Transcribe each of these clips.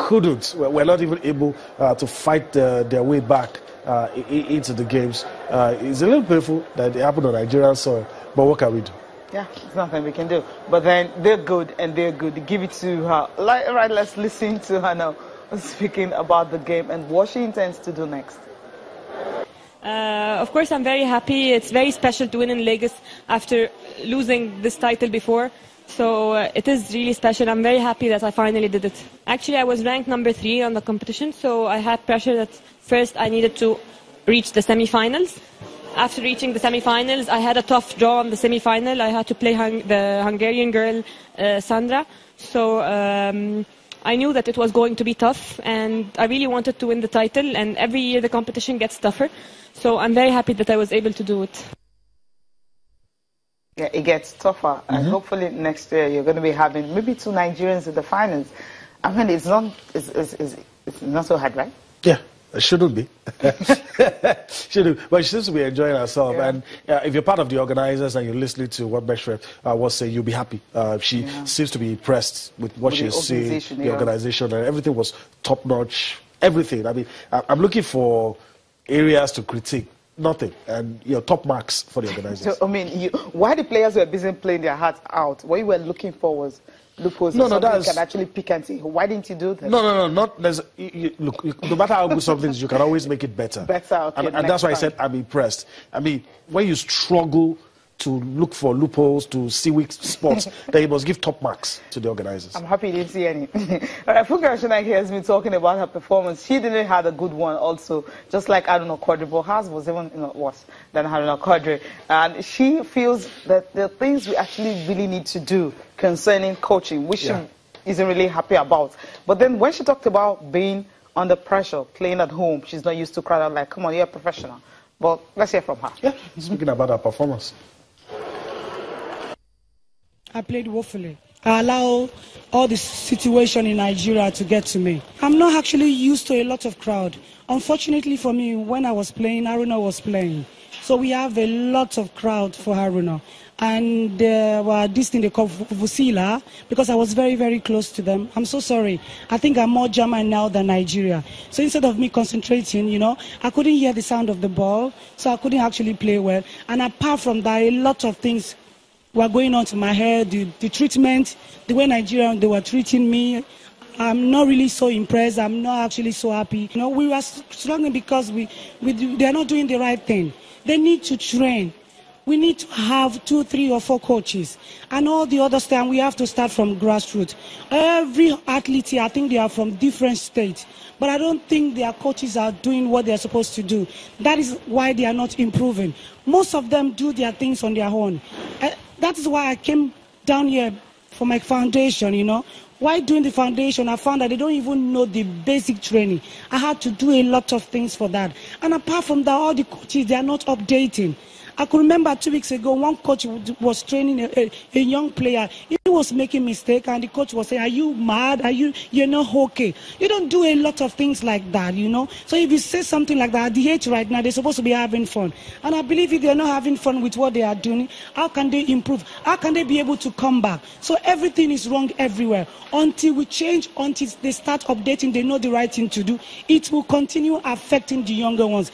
couldn't, were not even able to fight their way back into the games. It's a little painful that it happened on Nigerian soil, but what can we do? Yeah, there's nothing we can do. But then they're good and they're good. Give it to her. All right, let's listen to her now speaking about the game and what she intends to do next. Of course, I'm very happy. It's very special to win in Lagos after losing this title before. So it is really special. I'm very happy that I finally did it. Actually, I was ranked number 3 on the competition, so I had pressure that first I needed to reach the semi-finals. After reaching the semi-finals, I had a tough draw on the semi-final. I had to play the Hungarian girl, Sandra. So I knew that it was going to be tough, and I really wanted to win the title, and every year the competition gets tougher. So I'm very happy that I was able to do it. Yeah, it gets tougher, and hopefully next year you're going to be having maybe 2 Nigerians in the finals. I mean, it's not so hard, right? Yeah. It shouldn't be. Shouldn't. But she seems to be enjoying herself. Yeah. And if you're part of the organizers and you're listening to what Beshret was saying, you'll be happy. She seems to be impressed with what she's seeing, the organization, and everything was top-notch. Everything. I mean, I'm looking for areas to critique. Nothing. And top marks for the organizers. So, I mean, why the players were busy playing their hearts out, what you were looking for was loopholes, you can actually pick and say, why didn't you do that? No, not look, no matter how good something is, you can always make it better. Okay, and that's why I said I'm impressed. I mean, when you struggle to look for loopholes, to see weak spots, then you must give top marks to the organizers. I'm happy you didn't see any. All right, Funke Rashanaki has been talking about her performance. She didn't have a good one also, just like Haruna Quadri, but hers was even worse than Haruna Quadri. And she feels that there are things we actually really need to do concerning coaching, which she isn't really happy about. But then when she talked about being under pressure, playing at home, she's not used to crowd out like, come on, you're a professional. But let's hear from her. Yeah, speaking about her performance. I played woefully. I allow all the situation in Nigeria to get to me. I'm not actually used to a lot of crowd. Unfortunately for me, when I was playing, Haruna was playing. So we have a lot of crowd for Haruna. And this thing they call Vusila, because I was very, very close to them. I'm so sorry. I think I'm more German now than Nigeria. So instead of me concentrating, I couldn't hear the sound of the ball, so I couldn't actually play well. And apart from that, a lot of things were going on to my head, the treatment, the way Nigerians, they were treating me. I'm not really so impressed. I'm not actually so happy. We were struggling because they're not doing the right thing. They need to train. We need to have 2, 3, or 4 coaches. And all the other stuff, we have to start from grassroots. Every athlete here, I think they are from different states. But I don't think their coaches are doing what they're supposed to do. That is why they are not improving. Most of them do their things on their own. That is why I came down here for my foundation, While doing the foundation, I found that they don't even know the basic training. I had to do a lot of things for that. And apart from that, all the coaches, they are not updating. I could remember 2 weeks ago, one coach was training a young player. He was making mistakes, and the coach was saying, are you mad? You're not okay. You don't do a lot of things like that, So if you say something like that, at the age right now, they're supposed to be having fun. And I believe if they're not having fun with what they are doing, how can they improve? How can they be able to come back? So everything is wrong everywhere. Until we change, until they start updating, they know the right thing to do, it will continue affecting the younger ones.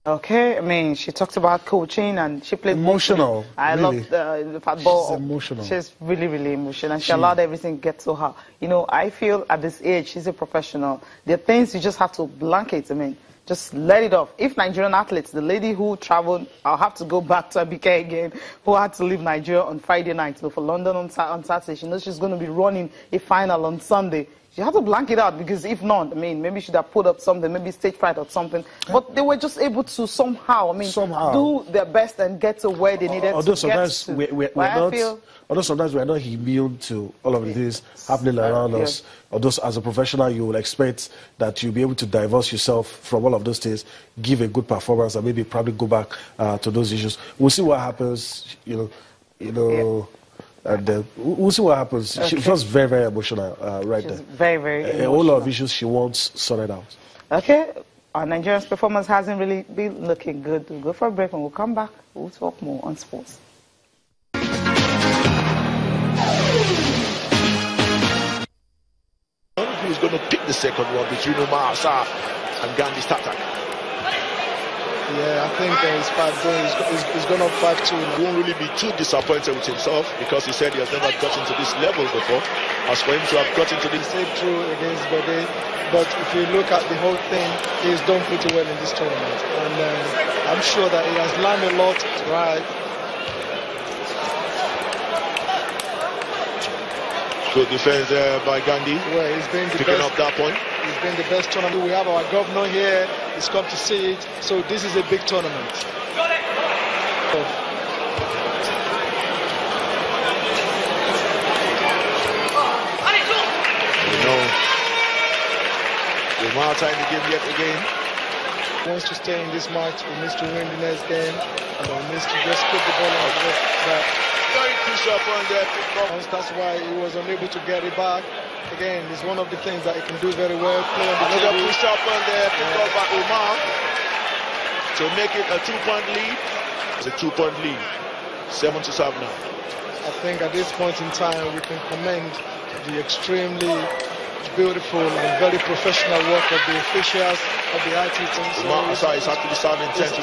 Okay, I mean, she talked about coaching and she played emotional. I really. love the football. She's emotional. She's really, really emotional, and she allowed everything to get to her. I feel at this age, she's a professional. There are things you just have to blanket. I mean, just let it off. If Nigerian athletes, the lady who traveled, I'll have to go back to Abike again, who had to leave Nigeria on Friday night, for London on Saturday. She knows she's going to be running a final on Sunday. You have to blank it out, because if not, I mean, maybe she should have put up something, maybe stage fright or something. But they were just able to somehow do their best and get to where they needed to get to. Although sometimes we're not immune to all of these happening around us. Although as a professional, you will expect that you'll be able to divorce yourself from all of those things, give a good performance, and maybe probably go back to those issues. We'll see what happens, and we'll see what happens. Okay. She was very, very emotional right there. Very, very emotional. A whole lot of issues she wants sorted out. Okay. Our Nigerian's performance hasn't really been looking good. We'll go for a break and we'll come back. We'll talk more on sports. the second one between Assar and Gandhi Statak. Yeah, I think he's gone up 5-2. He won't really be too disappointed with himself because he said he has never gotten to this level before. As for him to have gotten to this, stayed true against Bode, but if you look at the whole thing, he's done pretty well in this tournament, and I'm sure that he has learned a lot. Right. Good defense by Gandhi. Well, he's been the picking best, up that point. He's been the best tournament. We have our governor here. He's come to see it. So this is a big tournament. You know, Umar trying the game yet again. He wants to stay in this match. He needs to win the next game. And he needs to just put the ball on the back. Very crucial on there. That's why he was unable to get it back. Again, it's one of the things that he can do very well. Play on the another table. push up on there, picked up by Omar to make it a 2-point lead. It's a 2-point lead. 7-7 now. I think at this point in time we can commend the extremely beautiful and very professional work of the officials of the ITTF. Omar Assar is actually serving 10-8.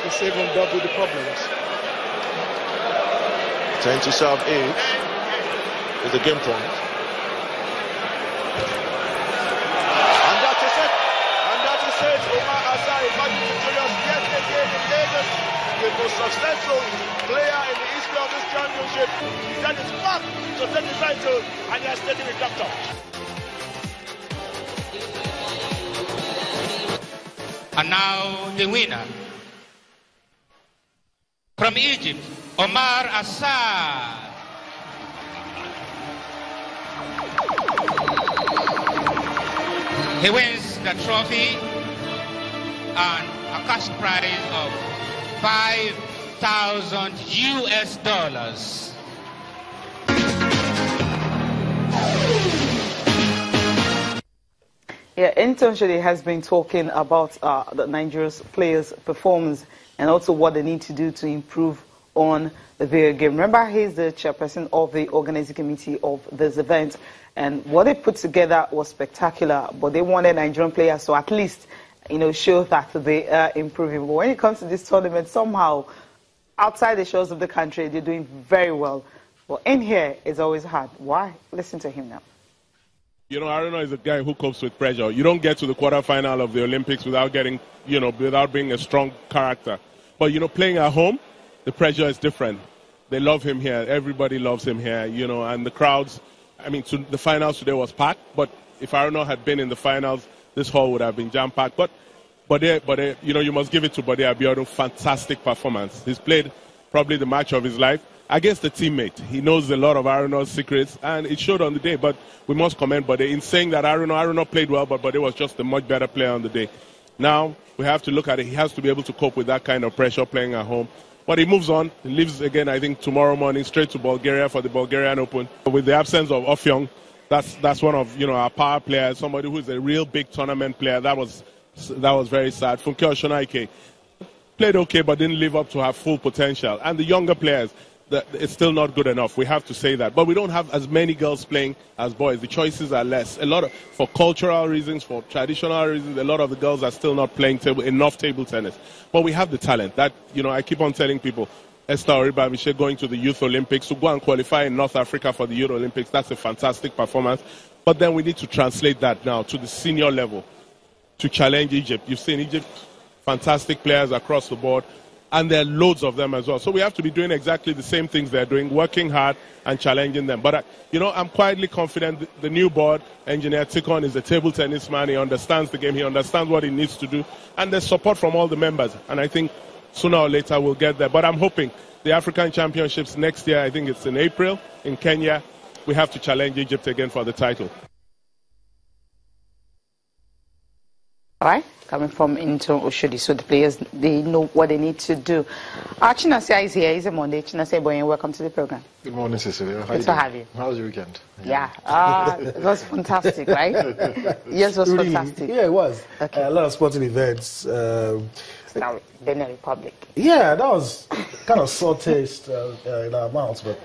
It's even double the problems. 10-8 is the game point. And that is it. And that is it. Omar Assar is back victorious yet again in Lagos. The most successful player in the history of this championship. That is back to take the title, and he has taken it up top. And now the winner. From Egypt, Omar Assar. He wins the trophy and a cash prize of $5,000 US. Yeah, Intonshede has been talking about the Nigeria's players' performance and also what they need to do to improve on the video game. Remember, he's the chairperson of the organizing committee of this event, and what they put together was spectacular, but they wanted Nigerian players to at least, show that they are improving. But when it comes to this tournament, somehow, outside the shores of the country, they're doing very well. But in here, it's always hard. Why? Listen to him now. Aruna is a guy who copes with pressure. You don't get to the quarterfinal of the Olympics without getting, without being a strong character. But, playing at home, the pressure is different. They love him here. Everybody loves him here, and the crowds, the finals today was packed, but if Aruna had been in the finals, this hall would have been jam-packed. But you must give it to Bode Abiodun. Fantastic performance. He's played probably the match of his life against the teammate. He knows a lot of Aruna's secrets, and it showed on the day. But we must commend Bode in saying that Aruna played well, but Bode was just a much better player on the day. Now we have to look at it. He has to be able to cope with that kind of pressure playing at home. But he moves on. He leaves again, I think, tomorrow morning straight to Bulgaria for the Bulgarian Open. With the absence of Ofyong, that's one of our power players, somebody who is a real big tournament player. That was very sad. Funke Oshonaike played okay, but didn't live up to her full potential. And the younger players, it's still not good enough. We have to say that. But we don't have as many girls playing as boys. The choices are less. For cultural reasons, for traditional reasons, a lot of the girls are still not playing enough table tennis. But we have the talent. That, I keep on telling people, Esther Oriba-Miche going to the Youth Olympics, to go and qualify in North Africa for the Youth Olympics, that's a fantastic performance. But then we need to translate that now to the senior level to challenge Egypt. You've seen Egypt, fantastic players across the board, and there are loads of them as well. So we have to be doing exactly the same things they're doing, working hard and challenging them. But, I'm quietly confident the new board, Engineer Tikon, is a table tennis man. He understands the game. He understands what he needs to do. And there's support from all the members. And I think sooner or later we'll get there. But I'm hoping the African Championships next year, I think it's in April in Kenya, we have to challenge Egypt again for the title. All right, coming from Intonshede, so the players, they know what they need to do. Chinasea is here. It's a Monday. Chinasea, boy, welcome to the program. Good morning, Cecilia. Good to have you. How was your weekend? Yeah, it was fantastic, right? Yes, it was really, fantastic. Yeah, it was. Okay. A lot of sporting events. Now, Benin Republic. Yeah, that was kind of sore taste in our mouths, but,